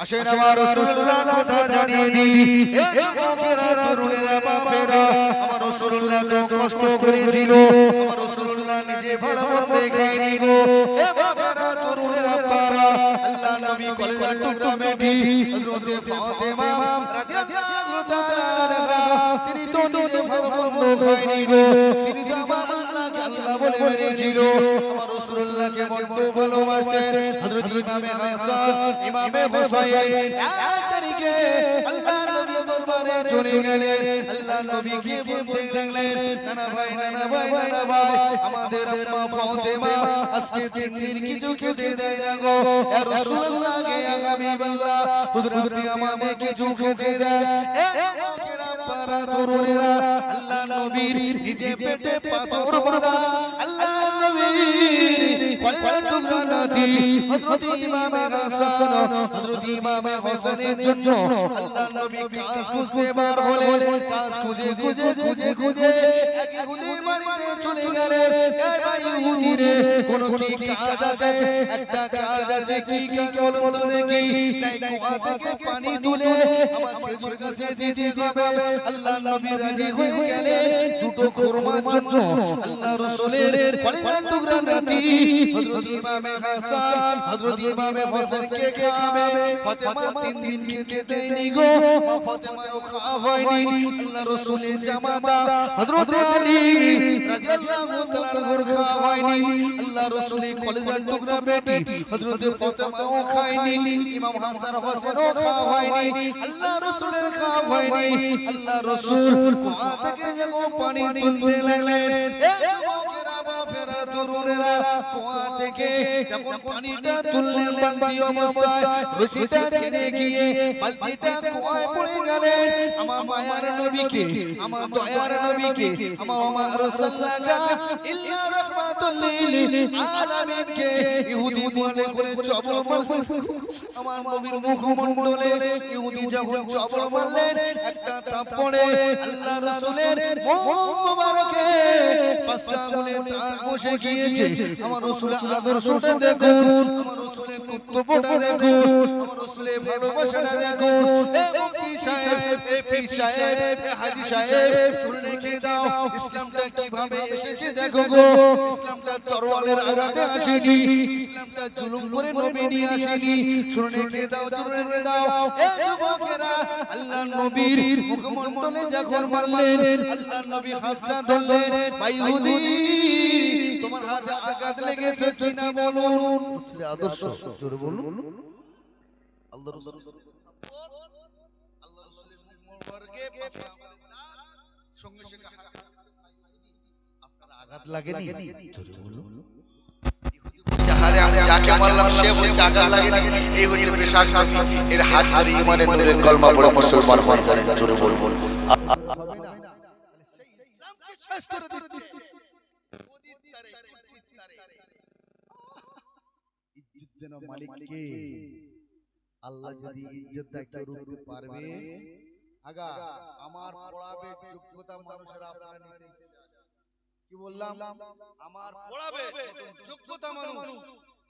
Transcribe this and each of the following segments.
আসেন আমার রাসূলুল্লাহ কথা জানিয়ে দিই, এ যুবকেরা তরুণেরা বাপেরা, আমার রাসূলুল্লাহ তো কষ্ট করেছিল, আমার রাসূলুল্লাহ নিজে ভালো মন্দ খায়নি গো। এ বাপেরা তরুণেরা বাপেরা, আল্লাহ নবী কলেজার টুকরা বেটি হযরতে ফাতেমা রাদিয়াল্লাহু তাআলা আনহা, তিনি তো নিজে ভালো মন্দ খায়নি গো, তিনি তো আমার আল্লাহকে আল্লাহ বলে মেনেছিল, আমার রাসূলুল্লাহকে বড্ড ভালোবাসতেন। হযরত ইমামে হাসান ইমামে হুসাইন এক তারিখে আল্লাহ নবীর দরবারে চলে গেলেন। আল্লাহ নবী কি বলতে লাগলেন, নানা ভাই নানা ভাই নানা ভাই, আমাদের আম্মা ফাতেমা আজকে 3 দিন কিছু খেতে দেয় না গো। ইয়া রাসূলুল্লাহ কে আগামী বাল্লা হুজুর আপনি আমাদের কিছু খেতে দেন। এ যুবকেরা পারা তরুণেরা, আল্লাহ নবীর নিজে পেটে পাথর বাঁধা, আল্লাহ নবীর কলেজার টুকরা নাতি হযরত ইমামে হাসান হযরত ইমামে হোসেনের জন্য আল্লাহ নবী কাজ খুঁজতে বার হলেন। কাজ খুঁজে খুঁজে খুঁজে খুঁজে এক ইহুদির বাড়িতে চলে গেলেন। এই ভাই ইহুদি রে, কোন কি কাজ আছে? একটা কাজ আছে, কি কাজ বলুন তো দেখি? তাই কুয়া থেকে পানি তুলে আমার খেজুর গাছে দিতে হবে। আল্লাহ নবী রাজি হয়ে গেলেন দুটো খুরমার জন্য। আল্লাহ রাসূলের কলেজার টুকরা নাতি হযরত ইমামে হাসান হযরত ইমামে হোসেন কে খাবে? ফাতেমা 3 দিন খেতে দেয়নি গো, মা ফাতেমারও খাওয়া হয়নি। আল্লাহ রাসূলের জামাতা হযরত আলী রাদিয়াল্লাহু তাআলা আনহুর খাওয়া হয়নি। আল্লাহ রাসূলের কলেজার টুকরা বেটি হযরত ফাতেমাও খায়নি, ইমাম হাসান হোসেনও খাওয়া হয়নি, আল্লাহ রাসূলের খাওয়া হয়নি। আল্লাহ রাসূল কুয়া থেকে যখন পানি তুলতে লাগলেন, এ যুবকেরা বাপেরা তরুণেরা, কুয়া থেকে যখন পানিটা তুললেন বালতি অবস্থায় রশিটা ছিঁড়ে গিয়ে বালতিটা কুয়ায় পড়ে গেলেন। আমার মায়ার নবীকে, আমার দয়ার নবীকে, আমার রাসূলুল্লাহ ইল্লা রাহমাতুল লিল আলামিনকে ইহুদি বলে করে চবল মারলেন। আমার নবীর মুখমণ্ডলে ইহুদি যখন চবল মারলেন, একটা থাপ্পড়ে আল্লাহ রাসূলের মুখ মোবারকে 5টা আঙ্গুলে দাগ বসে গিয়েছে। আমার রাসূলের আদর্শটা দেখুন, আমার রাসূলের কর্তব্যটা দেখুন, আমার রাসূলের ভালোবাসাটা দেখুন। এ মুফতি সাহেব, এ পীর সাহেব, এ হাজী সাহেব, শুনে রেখে দাও ইসলামটা কিভাবে এসেছে দেখো গো। ইসলামটা তরোয়ালের আঘাতে আসেনি, ইসলামটা জুলুম করে নবী নিয়ে আসেনি। শুনে রেখে দাও, শুনে রেখে দাও। এ যুবকেরা, আল্লাহ নবীর মুখমণ্ডলে যখন মারলেন, আল্লাহ নবী হাতটা ধরলেন, ভাই ইহুদি তোমার হাতে আঘাত লেগেছে কিনা বলুন। আসলে আদর্শ জোরে বলুন। আল্লাহ রাসূল আল্লাহ রাসূলের মুখ মোবারকে সঙ্গে সঙ্গে আপনার আঘাত লাগেনি? জোরে বলুন। যাহারে আমি যাকে মারলাম সে বলতে আঘাত লাগেনি। এই হচ্ছে পেশাক নবী, এর হাত ধরে ঈমানের নূরের কলমা পড়ে মুসলমান হয়ে গেলেন। জোরে বলুন। হবে না, সেই ইসলামকে শেষ করে দিচ্ছে। ইজ্জত দেন মালিককে, আল্লাহ যদি ইজ্জত দায়িত্ব রাখতে পারবে, আগা আমার পড়াবে যোগ্যতা মানুষেরা আপনারা নিচে কি বললাম, আমার পড়াবে যোগ্যতা মানুষ,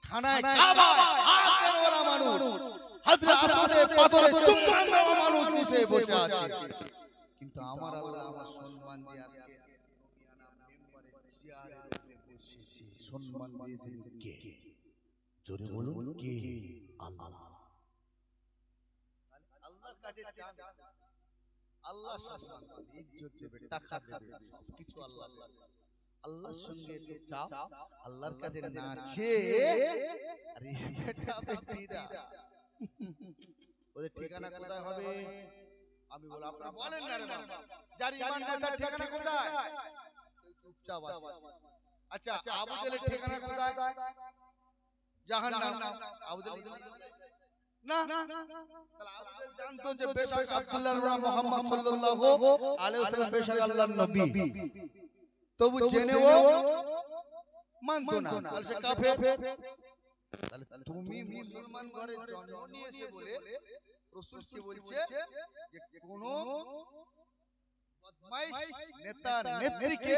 খানায় খাবার হাত দেওয়ালা মানুষ, হযরত আসলে পাথরে চুম্বন দেওয়া মানুষ নিচে বসে আছে। কিন্তু আমার আল্লাহ আমার সম্মান দিয়ে আজকে দুনিয়ানা মেম্বারে চেয়ারের উপরে বসেছে, সম্মান দিয়েছেন কে? জোরে বলুন কে? আল্লাহ। আল্লাহর কাছে চান, আল্লাহ সম্মান দেবে, ইজ্জত দেবে, টাকা দেবে, সবকিছু আল্লাহ দেবে। আল্লাহর সঙ্গে একটু চাও, আল্লাহর কাছে না চেয়ে আরে বেটা বেটিরা ওদের ঠিকানা কোথায় হবে? আমি বল, আপনারা বলেন না রে বাবা, যার ঈমান নাই তার ঠিকানা কোথায়? চুপচাপ আছে। আচ্ছা, আবু জেলের ঠিকানা কোথায়? জাহান্নাম। আবু জেল না, তাহলে আবু জেল জানতো যে বেশক আব্দুল্লাহর নাম মুহাম্মদ সাল্লাল্লাহু আলাইহি ওয়াসাল্লাম বেশক আল্লাহর নবী, তবু জেনেও মানতো না, তাহলে সে কাফের। তাহলে তুমি মুসলমান ঘরে জন্ম নিয়েছে বলে রাসূল কি বলছে যে কোন বদমাইশ নেতা নেত্রীকে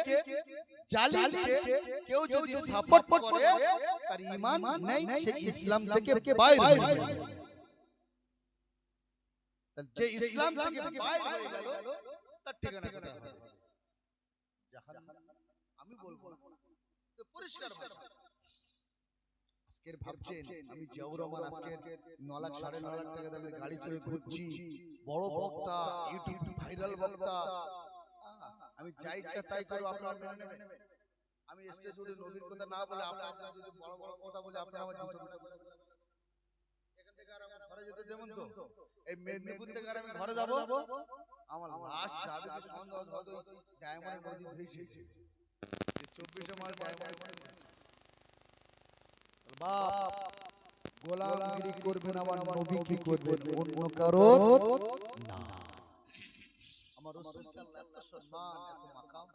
জালিমকে কেউ যদি সাপোর্ট করে তার ঈমান নেই, সে ইসলাম থেকে বাইরে হয়ে যাবে। যে ইসলাম থেকে বাইরে হয়ে গেল তার ঠিকানা কোথায় হবে? জাহান্নাম। আমি বলবো না, পরিষ্কার ভাষা। আজকের ভাবছেন আমি জিয়াউর রহমান আজকের 9 লাখ 9.5 লাখ টাকা দামের গাড়ি চড়ে ঘুরছি, বড় বক্তা, ইউটিউব ভাইরাল বক্তা, আমি যাই ইচ্ছা তাই করব, আপনারা মেনে নেবেন? আমি স্টেজ উঠে নবীর কথা না বলে আপনারা যদি বড় বড় কথা বলে আপনারা আমার জুতো পিটা করবেন। এখান থেকে আর আমি ঘরে যেতে যেমন তো এই মেদিনীপুর থেকে আর আমি ঘরে যাব, আমার লাশ যাবে কি সন্দেহ হয়তো ডায়মন্ড নদী ভেসে 24 মাস ডায়মন্ড বাপ গোলামগিরি করবেন, আমার নবী কি করবেন অন্য কারো না। আমার রাসূলুল্লাহ এত সম্মান এত মাকাম,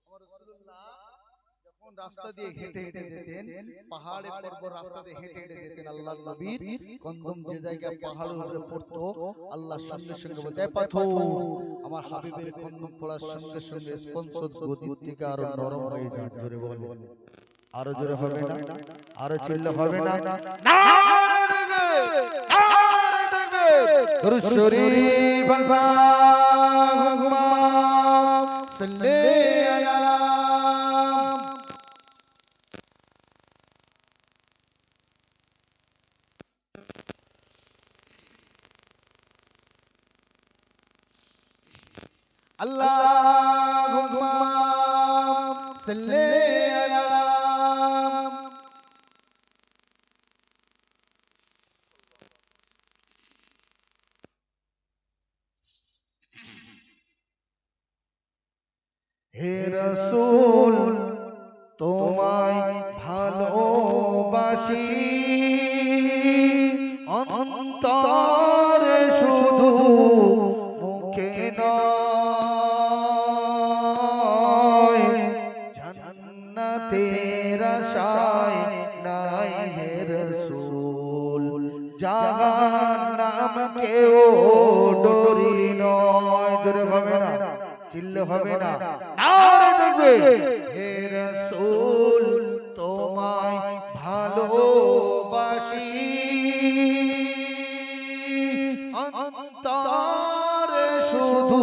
আমার রাসূলুল্লাহ যখন রাস্তা দিয়ে হেঁটে হেঁটে যেতেন, পাহাড়ে পর্বত রাস্তা দিয়ে হেঁটে হেঁটে যেতেন, আল্লাহর নবীর কদম যে জায়গায় পাহাড়ের উপরে পড়তো, আল্লাহ সঙ্গে সঙ্গে বলতে পাথর আমার হাবিবের কদম পড়ার সঙ্গে সঙ্গে স্পন্দন গতির থেকে আরো নরম হয়ে যায়। জোরে বলেন, আরো জোরে হবে না, আরো চিল্লা হবে না, দুরূদ শরীফ আল্লাহুম্মা সাল্লি আলা আল্লাহুম্মা সাল্লি আলা হে রাসূল তোমায় ভালোবাসি, অন্তরে শুধু মুখে নয়, জান্নাতের আশায় নাই হে রাসূল, জাহান্নাম কেউ ডরি নয়। জোরে হবে না, চিল্লে হবে না, আরে দেখবে হে রাসূল তোমায় ভালোবাসি, অন্তরে শুধু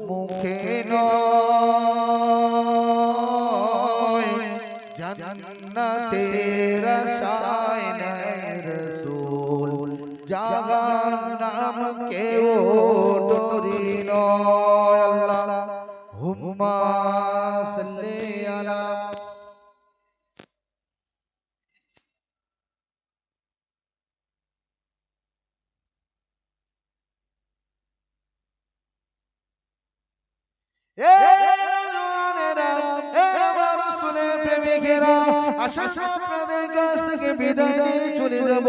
মুখে নয়, জান্নাতের আশায় নাই রাসূল, জাহান্নাম কেউ ডরি নয়। আল্লাহুম্মা সাল্লি আলা আপনাদের কাছ থেকে বিদায় নিয়ে চলে যাব,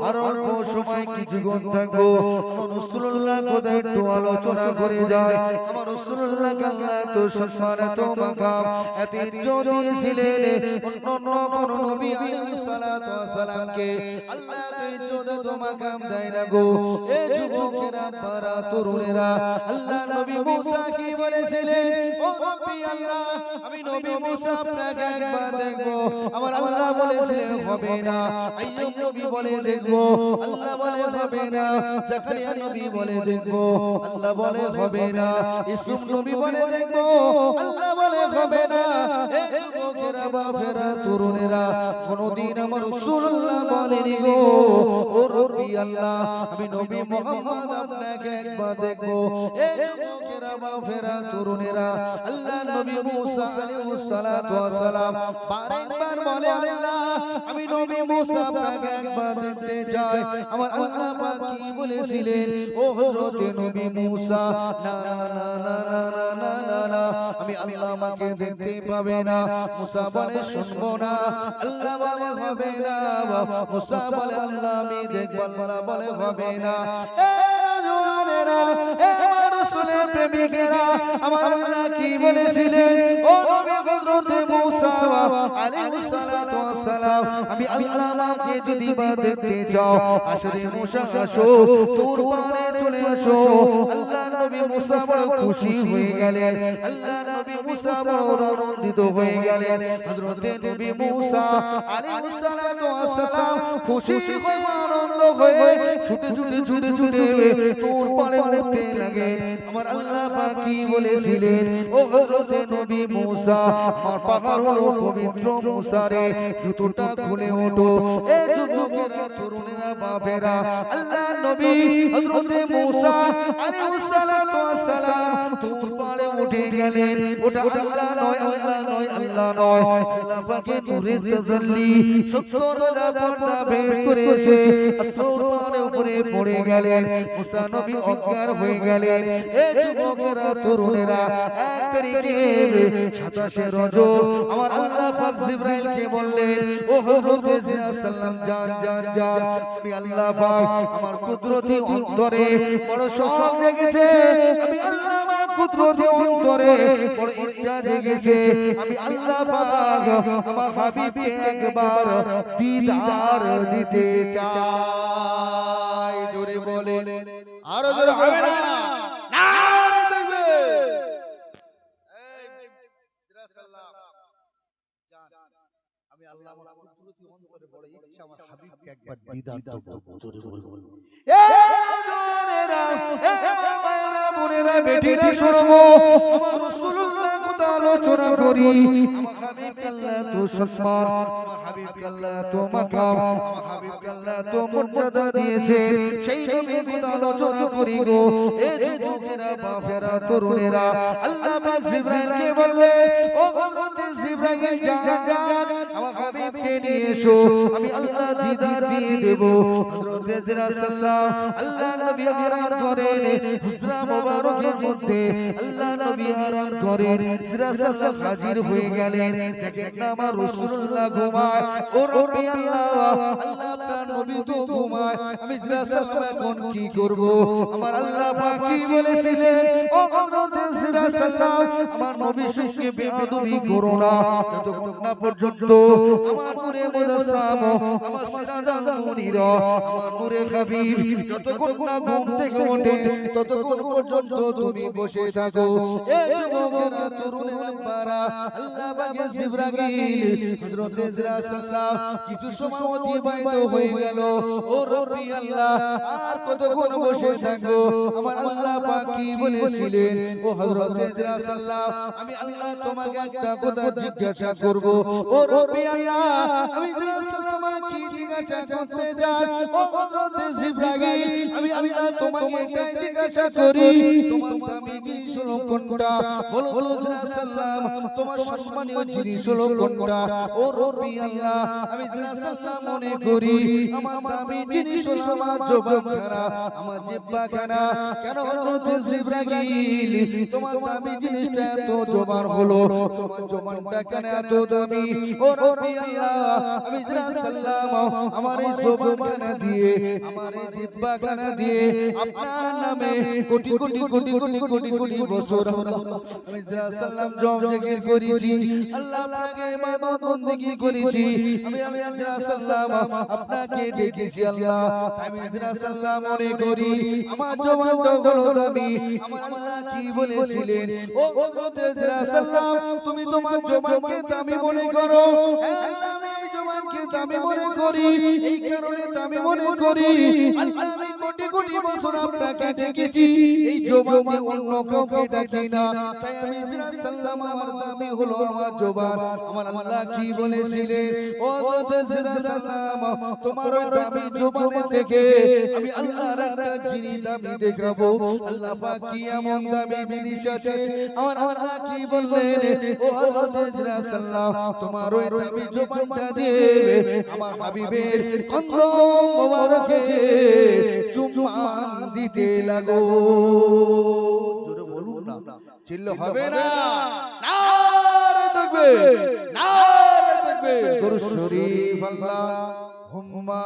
আর অল্প সময় কিছুক্ষণ থাকবো। আমার রাসূলুল্লাহ খোদার একটু আলোচনা করে যায়। আমার রাসূলুল্লাহ আল্লাহ তো সম্মান এত মাকাম এত ইজ্জত দিয়েছিলেন, অন্য কোন নবী আলাইহিস সালাতু ওয়াস সালামকে আল্লাহ তো ইজ্জত এত মাকাম দেয় না গো। এই যুবকেরা পারা তরুণেরা, আল্লাহ নবী মুসা কি বলেছিলেন, ও রব্বি আল্লাহ আমি নবী মুসা আপনাকে একবার দেখবো। আমার আল্লাহ বলেছিলেন হবে না। আইয়ুব নবী বলে দেখবো, আল্লাহ বলে হবে না। জাকারিয়া নবী বলে দেখবো, আল্লাহ বলে হবে না। ইউসুফ নবী বলে দেখবো, আল্লাহ বলে হবে না। এই যুবকেরা বাপেরা তরুণেরা কোনদিন আমার রাসূলুল্লাহ বলেনি গো, ও রব্বি আল্লাহ আমি নবী মুহাম্মদ আপনাকে একবার দেখবো। এই যুবকেরা বাপেরা তরুণেরা, আল্লাহ নবী মুসা আলাইহিস সালাতু ওয়াস সালাম বারবার বলে আল্লাহ আমি নবী মুসা আপনাকে একবার দেখতে চাই। আমার আল্লাহ পাক কি বলেছিলেন, ও হযরতে নবী মুসা না না না না না না না না, আমি আল্লাহ আমাকে দেখতে পাবে না। মুসা বলে শুনবো না, আল্লাহ বলে হবে না। মুসা বলে আল্লাহ আমি দেখব, আল্লাহ বলে হবে না। এ জওয়ানেরা, এ আমার রাসূলের প্রেমিকেরা, আমার আল্লাহ কি বলেছিলেন, ও নবী হযরতে মুসা আলাইহিস সালাতু ওয়াস সালাম আমি আল্লাহ আমাকে যদি বা দেখতে চাও, আসরে মুসা আসো, তোর পারে চলে আসো। আল্লাহ নবী মুসা বড় খুশি হয়ে গেলেন, আল্লাহ নবী মুসা বড় আনন্দিত হয়ে গেলেন। হযরতে নবী মুসা আলাইহিস সালাতু ওয়াস সালাম খুশি হয়ে আনন্দ হয়ে ছুটে ছুটে ছুটে ছুটে তোর পাড়ে উঠতে লাগে। আমার আল্লাহ পাক কি বলেছিলেন, ও হযরতে নবী মুসা, আমার পাহাড় হলো পবিত্র মুসা রে, জুতোটা খুলে ওঠো। এ যুবকেরা, তরুণেরা, বাপেরা, আল্লাহ নবী হযরতে মুসা আলাইহিস সালাতু ওয়াস সালাম তোর পাড়ে উঠে গেলেন। ওটা আল্লাহ নয়, আল্লাহ নয়, আল্লাহ নয়, আল্লাহ পাকের নূরের তাজাল্লি 70,000 পর্দা ভেদ করেছে। আসর পাহাড়ের উপরে পড়ে গেলেন। মুসা নবী অজ্ঞান হয়ে গেলেন। এ যুবকেরা, তরুণেরা, 1 তারিখে 27 রজব আমার আল্লাহ পাক জিবরাইলকে বললেন, ও হযরত জিবরাইল সাল্লাম, যান যান যান, আমি আল্লাহ পাক আমার কুদরতি অন্তরে বড় শখ জেগেছে, আমি আল্লাহ পাক কুদরতি অন্তরে বড় ইচ্ছা জেগেছে, আমি আল্লাহ পাক আমার হাবিবকে একবার দিদার দিতে চাই। জোরে বলেন, আরো জোরে হবে না? নারে দেখবে আমি আল্লাহ আমার কুদরতি অন্তরে বড় ইচ্ছা আমার হাবিবকে একবার দিদার দেব। জোরে বলুন। এ জোরেরা, এ মায়েরা, বোনেরা, বেটিরা, শোনো, আমার রাসূলুল্লাহ কথা আলোচনা করি। আমার হাবিবকে আল্লাহ তো সম্মান, আমার হাবিবকে আল্লাহ তো মাকাম, আমার হাবিবকে আল্লাহ তো মর্যাদা দিয়েছে, সেই নবীর কথা আলোচনা করি গো। এ যুবকেরা, বাপেরা, তরুণেরা, আল্লাহ পাক জিবরাইলকে বললেন, ও হযরত জিবরাইল, যান যান, আমার হাবিবকে নিয়ে এসো, আমি আল্লাহ দিদার দিয়ে দেব। হযরত জিবরাইল সাল্লাল্লাহু আল্লাহ নবী আরাম করেন, হুজরা মোবারকের মধ্যে আল্লাহ নবী আরাম করেন। জিবরাইল সাল্লাল্লাহু হাজির হয়ে গেলেন। দেখেন না, আমার রাসূলুল্লাহ ঘুমায়। ও রব্বি আল্লাহ, আল্লাহ আপনার নবী তো ঘুমায়, আমি জিবরাইল সাল্লাল্লাহু এখন কি করব? আমার আল্লাহ পাক কি বলেছিলেন, ও হযরত জিবরাইল সাল্লাল্লাহু, আমার নবীর সঙ্গে বেয়াদবি করো না, যতক্ষণ না পর্যন্ত আমার নূরে মুজাসসাম, আমার সিরাজাল মুনির, আমার নূরে হাবিব যতক্ষণ না ঘুম থেকে ওঠে ততক্ষণ পর্যন্ত তুমি বসে থাকো। এ যুবকেরা, তরুণেরা, বারা, আল্লাহ পাকের জিবরাইল হযরত জিবরাইল সাল্লাল্লাহু কিছু সময় অতিবাহিত হয়ে গেল। ও রব্বি আল্লাহ, আর কতক্ষণ বসে থাকবো? আমার আল্লাহ পাক কি বলেছিলেন, ও হযরত জিবরাইল সাল্লাল্লাহু, আমি আল্লাহ তোমাকে একটা কথা জিজ্ঞাসা করব। ও রব্বি আল্লাহ, আমি জিবরাইল সাল্লাল্লাহু কি জিজ্ঞাসা করতে চান? ও হযরত জিবরাইল, আমি আল্লাহ তোমাকে এটাই জিজ্ঞাসা করি, তোমার দামি জিনিস হলো কোনটা? বলো তো জিবরাইল সাল্লাল্লাহু, তোমার সম্মানীয় জিনিস হলো কোনটা? ও রব্বি আল্লাহ, আমি জিবরাইল সাল্লাল্লাহু মনে করি আমার দামি জিনিস হলো আমার জবানখানা, আমার জিহ্বাখানা। কেন হযরত জিবরাইল, তোমার দামি জিনিসটা এত জবান হলো, তোমার জবানটা কেন এত দামি? ও রব্বি আল্লাহ, আমি জিবরাইল সাল্লাল্লাহু আমার এই জবানখানা দিয়ে, আমার এই জিহ্বাখানা দিয়ে আপনার নামে কোটি কোটি কোটি কোটি কোটি কোটি বছর আমি জিবরাইল সাল্লাল্লাহু জপ জিকির করেছি, আল্লাহ আপনাকে ইবাদত বন্দেগী করেছি, আমি জিবরাইল সাল্লাল্লাহু আপনাকে ডেকেছি আল্লাহ। আমি জিবরাইল সাল্লাল্লাহু মনে করি আমার জবানটা হলো দামি। আমার আল্লাহ কি বলেছিলেন, ও হযরত জিবরাইল সাল্লাল্লাহু, তুমি তোমার জবানকে দামি মনে করো। হ্যাঁ আল্লাহ, আমি এই জবানকে দামি মনে করি, এই কারণে দামি মনে করি আল্লাহ, আমি কোটি কোটি বছর আপনাকে ডেকেছি, এই জবানে অন্য কাউকে ডাকি না, তাই আমি জিবরাইল সাল্লাল্লাহু আমার দামি হলো আমার জবান। আমার আল্লাহ কি বলেছিলেন, ও হযরত জিবরাইল সাল্লাল্লাহু, তোমার ওই দামি জবানে থেকে আমি আল্লাহর একটা জিনিস দামি দেখাবো। আল্লাহ পাক কি এমন দামি জিনিস আছে? আমার আল্লাহ কি বললেন, ও হযরত জিবরাইল সাল্লাল্লাহু, তোমার ওই দামি জবানটা দিয়ে আমার হাবিবের কন্দম মোবারকে চুম্বন দিতে লাগো। জোরে বলুন না, চিল্লে হবে না? নারে দেখবে, নারে দেখবে। দরুদ শরীফ আল্লাহুম্মা